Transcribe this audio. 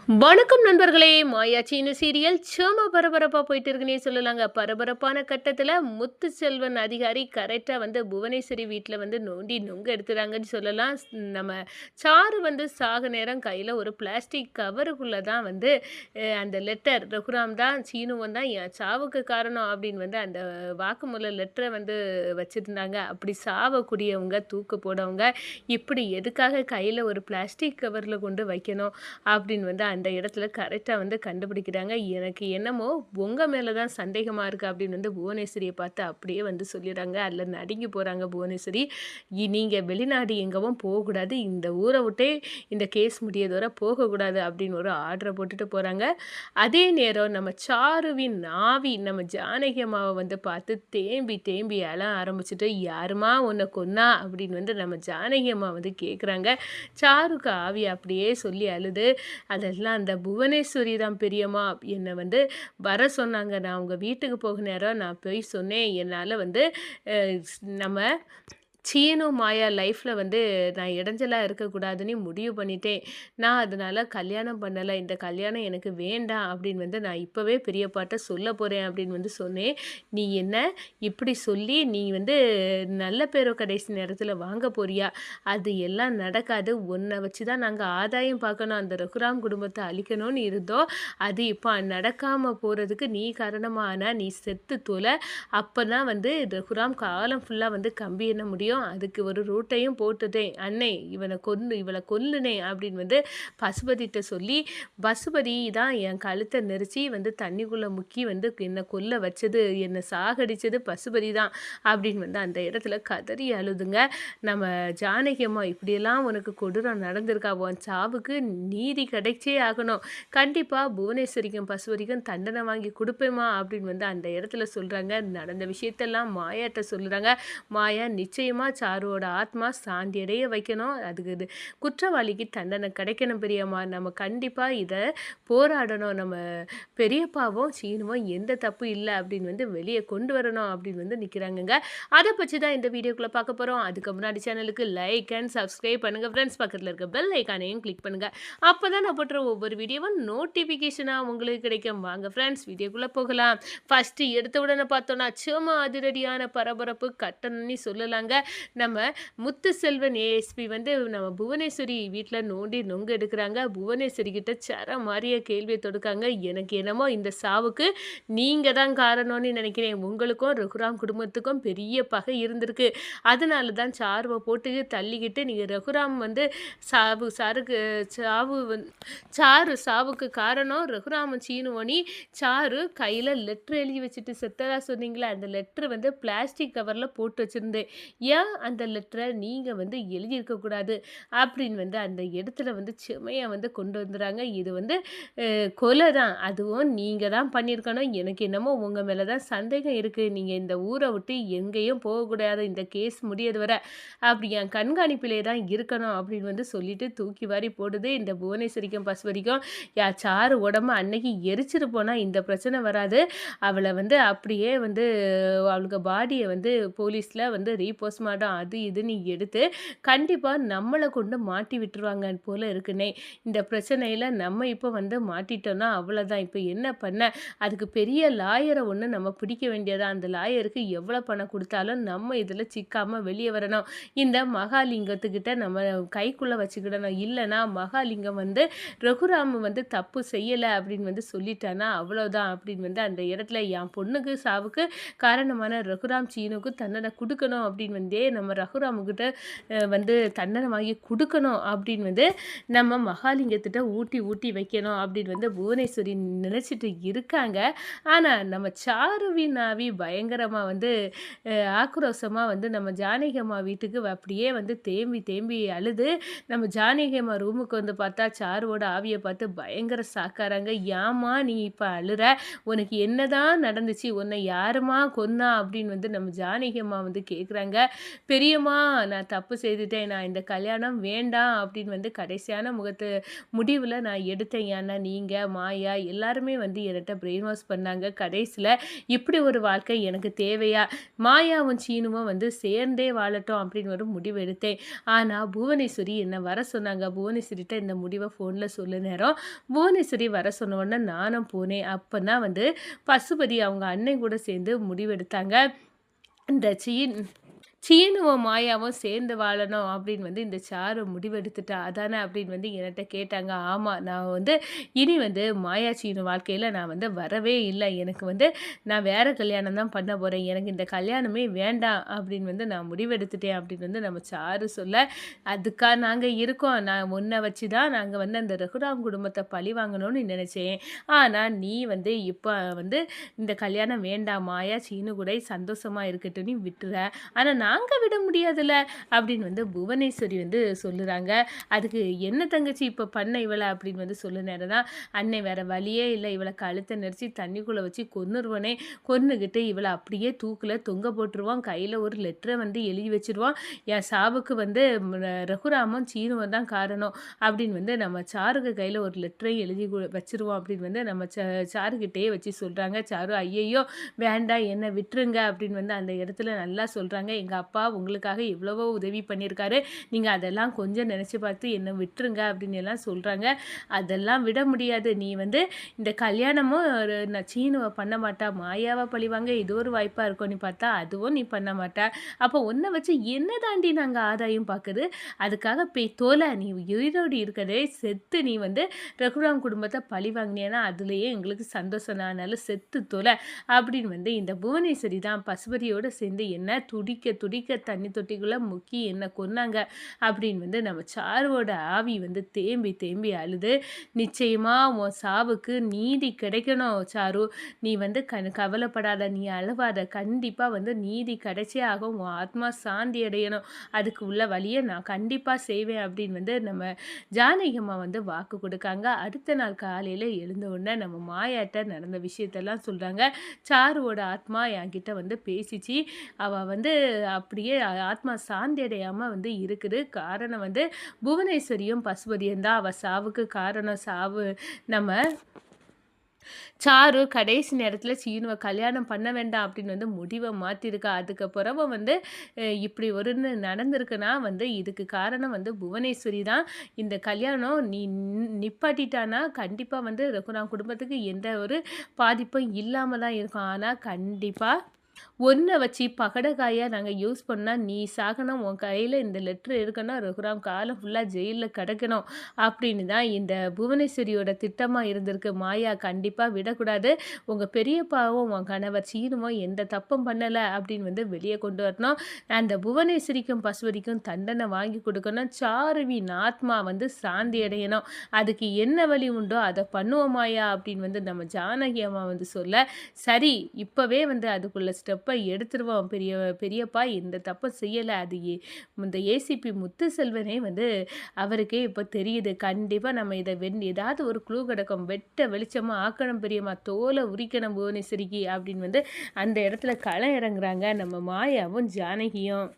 வணக்கம் நண்பர்களே! மாயாச்சின்னு சீரியல் செம பரபரப்பா போயிட்டு இருக்குன்னே சொல்லலாங்க. பரபரப்பான கட்டத்தில முத்துச்செல்வன் அதிகாரி கரெக்ட்டா வந்து புவனேஸ்வரி வீட்ல வந்து நோண்டி நொங்க எடுத்துறாங்கன்னு சொல்லலாம். நம்ம சாரு வந்து சாக நேரம் கையில ஒரு பிளாஸ்டிக் கவருக்குள்ள தான் வந்து அந்த லெட்டர் ரகுராம் தான் சீனுவும் தான் என் சாவுக்கு காரணம் அப்படின்னு வந்து அந்த வாக்குமூல லெட்டர வந்து வச்சிருந்தாங்க. அப்படி சாவக்கூடியவங்க, தூக்கு போடவங்க, இப்படி எதுக்காக கையில ஒரு பிளாஸ்டிக் கவர்ல கொண்டு வைக்கணும்? அப்படின்னு வந்து அந்த இடத்துல கரெக்ட்டா வந்து கண்டுபிடிக்கிறாங்க. எனக்கு என்னமோ உங்க மேல தான் சந்தேகமா இருக்கு அப்படின்னு வந்து புவனேஸ்வரிய பார்த்து அப்படியே வந்து சொல்லிடுறாங்க. அதில நடுங்கி போறாங்க புவனேஸ்வரி. நீங்க வெளிநாடு எங்கவும் போகக்கூடாது. இந்த ஊர விட்டே இந்த கேஸ் முடியது வர போகக்கூடாது அப்படின்னு ஒரு ஆர்டர போட்டுட்டு போறாங்க. அதே நேரம் நம்ம சாருவின் ஆவி நம்ம ஜானகி அம்மாவ வந்து பார்த்து தேம்பி தேம்பி அழ ஆரம்பிச்சுட்டு, "யாரும்மா உன்ன கொன்னா?" அப்படின்னு வந்து நம்ம ஜானகி அம்மா வந்து கேட்குறாங்க. சாருக்கு ஆவி அப்படியே சொல்லி அழுது, அதெல்லாம் அந்த புவனேஸ்வரி தான் பெரியம்மா என்னை வந்து வர சொன்னாங்க. நான் உங்க வீட்டுக்கு போக நேரம் நான் போய் சொன்னேன். என்னால வந்து அ நம்ம சீனு, மாயா லைஃப்ல வந்து நான் இடைஞ்சலா இருக்கக்கூடாதுன்னு முடிவு பண்ணிட்டேன். நான் அதனால கல்யாணம் பண்ணல. இந்த கல்யாணம் எனக்கு வேண்டாம் அப்படின்னு வந்து நான் இப்பவே பெரியப்பாட்ட சொல்லப் போறேன் அப்படின்னு வந்து சொன்னேன். நீ என்ன இப்படி சொல்லி நீ வந்து நல்ல பேரோ கடைசி நேரத்தில வாங்க போறியா? அது எல்லாம் நடக்காது. உன்ன வச்சு தான் நாங்க ஆதாயம் பார்க்கணும். அந்த ரகுராம் குடும்பத்த அழிக்கணும்னு இருந்தோம். அது இப்ப நடக்காம போறதுக்கு நீ காரணமா ஆன. நீ செத்து தொல. அப்பதான் வந்து ரகுராம் காலம் ஃபுல்லா வந்து கம்பி எண்ண முடியும். அதுக்கு ஒரு ரூட்டையும் போட்டுட்டேன். அண்ணே இவள கொல்லுனே அப்படின்னு வந்து பசுபதிட்ட சொல்லி, பசுபதி தான் என் கழுத்த நெரிச்சு வந்து தண்ணிக்குள்ள முக்கி வந்து என்ன கொல்ல வச்சது, என்ன சாகடிச்சது பசுபதி தான் அப்படின்னு வந்து அந்த இடத்துல கதறி அழுதுங்க. நம்ம ஜானகி அம்மா இப்படியெல்லாம் உனக்கு கொடூரம் நடந்திருக்கா? உன் சாவுக்கு நீதி கிடைச்சே ஆகணும். கண்டிப்பா புவனேஸ்வரிக்கும், பசுபதிக்கும் தண்டனை வாங்கி குடுப்பேன்மா அப்படின்னு வந்து அந்த இடத்துல சொல்றாங்க. நடந்த விஷயத்தெல்லாம் மாயாட்ட சொல்றாங்க. மாயா நிச்சயமா சாருவோட ஆத்மா சாந்தி அடைய வைக்கணும். அதுக்கு இது குற்றவாளிக்கு தண்டனை கிடைக்கணும் பெரியம்மா. நம்ம கண்டிப்பா இத போராடணும். நம்ம பெரியப்பாவும், சீனுவும் எந்த தப்பு இல்ல அப்படின்னு வந்து வெளிய கொண்டு வரணும் அப்படின்னு வந்து நிக்கிறாங்கங்க. அத பத்தி தான் இந்த வீடியோக்குள்ள பார்க்க போறோம். அதுக்கு முன்னாடி சேனலுக்கு லைக் அண்ட் சப்ஸ்கிரைப் பண்ணுங்க ஃப்ரெண்ட்ஸ். பக்கத்துல இருக்க பெல் ஐகானையும் கிளிக் பண்ணுங்க. அப்பதான் நான் போடுற ஒவ்வொரு வீடியோவும் நோட்டிஃபிகேஷனா உங்களுக்கு கிடைக்கும். வாங்க ஃப்ரெண்ட்ஸ் வீடியோக்குள்ள போகலாம். ஃபர்ஸ்ட் எடுத்த உடனே பார்த்தோம்னா, செம அதிரடியான பரபரப்பு கட்டணும்னு சொல்லலாங்க. நம்ம முத்துசெல்வன் ஏஎஸ்பி வந்து நம்ம புவனேஸ்வரி வீட்ல நோண்டி நொங்க எடுக்குறாங்க. புவனேஸ்வரி கிட்ட மாரியா கேள்விய தொடுக்காங்க. எனக்கு என்னமோ இந்த சாவுக்கு நீங்க தான் காரணம்னு நினைக்கிறேன். உங்களுக்கும் ரகுராம் குடும்பத்துக்கும் பெரிய பகை இருந்திருக்கு. அதனால தான் சாருவ போட்டு தள்ளிக்கிட்டு நீங்க ரகுராம் வந்து சாருக்கு சாவு சாரு சாவுக்கு காரணம் ரகுராமன் சீனுவனி சாரு கையில லெட்டர் எழுதி வச்சுட்டு செத்ததா சொன்னீங்களே, அந்த லெட்டர் வந்து பிளாஸ்டிக் கவர்ல போட்டு வச்சிருந்தேன். ஏன் அந்த லெட்டர நீங்க வந்து எழுதியிருக்க கூடாது அப்படின்னு வந்து அந்த இடத்துல வந்து செமையா வந்து கொண்டு வந்துறாங்க. இது வந்து கொலை தான். அதுவும் நீங்க தான் பண்ணியிருக்கணும். எனக்கு என்னமோ உங்க மேல தான் சந்தேகம் இருக்கு. நீங்க இந்த ஊர விட்டு எங்கேயும் போகக்கூடாது. இந்த கேஸ் முடியது வர. அப்படி என் கண்காணிப்பிலே தான் இருக்கணும் அப்படின்னு வந்து சொல்லிட்டு தூக்கி வாரி போடுது. இந்த புவனேஸ்வரிக்கும், பசுபதிக்கும் சாரு உடம்பு அன்னைக்கு எரிச்சிட்டு போனா இந்த பிரச்சனை வராது. அவள வந்து அப்படியே வந்து அவளுக்கு பாடிய வந்து போலீஸ்ல வந்து ரீபோஸ்ட்மார்ட்டம் அது இதுன்னு எடுத்து கண்டிப்பா நம்மள கொண்டு மாட்டி விட்டுருவாங்க போல இருக்குன்னே. இந்த பிரச்சனையில நம்ம இப்ப வந்து மாட்டிட்டோம்னா அவ்வளோதான். இப்ப என்ன பண்ண? அதுக்கு பெரிய லாயர ஒண்ணு நம்ம பிடிக்க வேண்டியதா. அந்த லாயருக்கு எவ்வளோ பணம் குடுத்தாலும் நம்ம இதுல சிக்காம வெளிய வரணும். இந்த மகாலிங்கத்துக்கிட்ட நம்ம கைக்குள்ள வச்சுக்கிடணும். இல்லன்னா மகாலிங்கம் வந்து ரகுராம் வந்து தப்பு செய்யல அப்படின்னு வந்து சொல்லிட்டானா அவ்வளோதான் அப்படின்னு வந்து அந்த இடத்துல என் பொண்ணுக்கு சாவுக்கு காரணமான ரகுராம் சீனுக்கு தண்டனை குடுக்கணும் அப்படின்னு வந்தே நம்ம ரகுராமுகிட்ட வந்து தண்டனை வாங்கி குடுக்கணும் அப்படின்னு வந்து நம்ம மகாலிங்கத்திட்ட ஊட்டி ஊட்டி வைக்கணும் அப்படின்னு வந்து புவனேஸ்வரி நினைச்சிட்டு இருக்காங்க. ஆனா நம்ம சாருவின் ஆவி பயங்கரமா வந்து ஆக்ரோஷமா வந்து நம்ம ஜானகி அம்மா வீட்டுக்கு அப்படியே வந்து தேம்பி தேம்பி அழுது நம்ம ஜானகி அம்மா ரூமுக்கு வந்து பார்த்தா சாருவோட ஆவிய பார்த்து பயங்கர ஷாக்காறாங்க. "ஏம்மா நீ இப்ப அழுற? உனக்கு என்னதான் நடந்துச்சு? உன்னை யாரும்மா கொன்னா?" அப்படின்னு வந்து நம்ம ஜானகி அம்மா வந்து கேட்குறாங்க. பெரியம்மா நான் தப்பு செய்துட்டேன். நான் இந்த கல்யாணம் வேண்டாம் அப்படின்னு வந்து கடைசியான முடிவுல நான் எடுத்தேன். ஏன்னா நீங்க, மாயா எல்லாருமே வந்து என்கிட்ட பிரெயின் வாஷ் பண்ணாங்க. கடைசில இப்படி ஒரு வாழ்க்கை எனக்கு தேவையா? மாயாவும், சீனுவும் வந்து சேர்ந்தே வாழட்டும் அப்படின்னு ஒரு முடிவு எடுத்தேன். ஆனா புவனேஸ்வரி என்ன வர சொன்னாங்க. புவனேஸ்வரிட்ட இந்த முடிவ ஃபோன்ல சொல்ல நேரம், புவனேஸ்வரி வர சொன்ன உடனே நானும் போனேன். அப்பதான் வந்து பசுபதி அவங்க அண்ணன் கூட சேர்ந்து முடிவெடுத்தாங்க. இந்த சீனுவும், மாயாவும் சேர்ந்து வாழணும் அப்படின்னு வந்து இந்த சாரு முடிவெடுத்துட்டா. அதானே அப்படின்னு வந்து என்கிட்ட கேட்டாங்க. ஆமா. நான் வந்து இனி வந்து மாயா, சீனு வாழ்க்கையில நான் வந்து வரவே இல்ல. எனக்கு வந்து நான் வேற கல்யாணம் தான் பண்ண போறேன். எனக்கு இந்த கல்யாணமே வேண்டாம் அப்படின்னு வந்து நான் முடிவெடுத்துட்டேன் அப்படின்னு வந்து நம்ம சாரு சொல்ல, அதுக்கா நாங்க இருக்கோம். நான் உன்ன வச்சு தான் நாங்க வந்து அந்த ரகுராம் குடும்பத்த பழி வாங்கணும்னு நினைச்சேன். ஆனா நீ வந்து இப்ப வந்து இந்த கல்யாணம் வேண்டாம். மாயா, சீனு கூட சந்தோஷமா இருக்கட்டும்னு விட்டுற. ஆனா நாங்க விட முடியாதுல்ல அப்படின்னு வந்து புவனேஸ்வரி வந்து சொல்லுறாங்க. அதுக்கு என்ன தங்கச்சி இப்ப பண்ண இவள அப்படின்னு வந்து சொல்ல நேரம் தான், அண்ணே வேற வழியே இல்ல. இவள கழுத்த நெரிச்சு தண்ணிக்குள்ள வச்சு கொன்னுருவனே. கொன்னுகிட்டு இவள அப்படியே தூக்குல தொங்க போட்டுருவான். கையில ஒரு லெட்டர வந்து எழுதி வச்சுருவான். என் சாவுக்கு வந்து ரகுராமும், சீனுவும் தான் காரணம் அப்படின்னு வந்து நம்ம சாருக்கு கையில ஒரு லெட்டரையும் எழுதி வச்சுருவோம் அப்படின்னு வந்து நம்ம சாருகிட்டயே வச்சு சொல்றாங்க. சாரு ஐயையோ! வேண்டாம் என்ன விட்டுருங்க அப்படின்னு வந்து அந்த இடத்துல நல்லா சொல்றாங்க. எங்க அப்பா உங்களுக்காக எவ்வளவோ உதவி பண்ணியிருக்காரு. நீங்க அதெல்லாம் கொஞ்சம் நினைச்சு பார்த்து என்ன விட்டுருங்க அப்படின்னு எல்லாம் சொல்றாங்க. அதெல்லாம் விட முடியாது. நீ வந்து இந்த கல்யாணமும் நான் சீனுவ பண்ண மாட்டா. மாயாவ பழிவாங்க இது ஒரு வாய்ப்பா இருக்கும்னு பார்த்தா, அதுவும் நீ பண்ண மாட்ட. அப்போ உன்ன வச்சு என்ன தாண்டி நாங்க ஆதாயம் பார்க்குது? அதுக்காக போய் தொல. நீ உயிரோடு இருக்கதே செத்து நீ வந்து ரகுராம் குடும்பத்த பழி வாங்கினியன்னா, அதுலயே எங்களுக்கு சந்தோஷம் தான். அதனால செத்து தொல அப்படின்னு வந்து இந்த புவனேஸ்வரி தான் பசுபதியோட சேர்ந்து என்ன துடிக்க துடிக்க தண்ணி தொட்டிக்குள்ள முக்கி என்ன கொன்னாங்க அப்படின்னு வந்து நம்ம சாருவோட ஆவி வந்து தேம்பி தேம்பி அழுது, நிச்சயமா உன் சாவுக்கு நீதி கிடைக்கணும் சாரு. நீ வந்து கவலைப்படாத, நீ அழுவாத. கண்டிப்பா வந்து நீதி கிடைச்சே ஆகும். உன் ஆத்மா சாந்தி அடையணும். அதுக்கு உள்ள வழிய நான் கண்டிப்பா செய்வேன் அப்படின்னு வந்து நம்ம ஜானகி அம்மா வந்து வாக்கு கொடுக்காங்க. அடுத்த நாள் காலையில எழுந்த உடனே நம்ம மாயாட்ட நடந்த விஷயத்தெல்லாம் சொல்றாங்க. சாருவோட ஆத்மா என்கிட்ட வந்து பேசிச்சு. அவ வந்து அப்படியே ஆத்மா சாந்தி அடையாம வந்து இருக்குது. காரணம் வந்து புவனேஸ்வரியும், பசுபதியும் தான் அவ சாவுக்கு காரணம். நம்ம சாரு கடைசி நேரத்துல சீனுவ கல்யாணம் பண்ண வேண்டாம் அப்படின்னு வந்து முடிவ மாத்திருக்கா. அதுக்கப்புறமா வந்து இப்படி ஒண்ணு நடந்திருக்குன்னா வந்து இதுக்கு காரணம் வந்து புவனேஸ்வரி தான். இந்த கல்யாணம் நீ நிப்பாட்டிட்டான்னா கண்டிப்பா வந்து ரகுராம் குடும்பத்துக்கு எந்த ஒரு பாதிப்பும் இல்லாம தான் இருக்கும். ஆனா கண்டிப்பா ஒண்ண வச்சு பகடைக்காயா நாங்க யூஸ் பண்ணா, நீ சாகணும். உன் கையில இந்த லெட்டர் இருக்கணும். ரகுராம் காலம் ஃபுல்லா ஜெயில்ல கிடக்கணும். அப்படின்னு தான் இந்த புவனேஸ்வரியோட திட்டமா இருந்திருக்கு. மாயா கண்டிப்பா விடக்கூடாது. உங்க பெரியப்பாவும், உன் கணவர் சீனுவும் எந்த தப்பும் பண்ணல அப்படின்னு வந்து வெளிய கொண்டு வரணும். அந்த புவனேஸ்வரிக்கும், பசுபதிக்கும் தண்டனை வாங்கி கொடுக்கணும். சாருவின் ஆத்மா வந்து சாந்தி அடையணும். அதுக்கு என்ன வழி உண்டோ அத பண்ணுவோம் மாயா அப்படின்னு வந்து நம்ம ஜானகி அம்மா வந்து சொல்ல, சரி இப்பவே வந்து அதுக்குள்ள ஸ்டெப்ப எடுத்துருவோம் பெரியப்பா இந்த தப்ப செய்யல. அது இந்த ஏசிபி முத்துசெல்வனே வந்து அவருக்கே இப்ப தெரியுது. கண்டிப்பா நம்ம இத ஏதாவது ஒரு க்ளூ கிடைக்கும். வெட்ட வெளிச்சமா ஆக்கணும் பெரியம்மா. தோல உரிக்கணும் புவனேஸ்வரிக்கு அப்படின்னு வந்து அந்த இடத்துல களம் இறங்குறாங்க நம்ம மாயாவும், ஜானகியும்.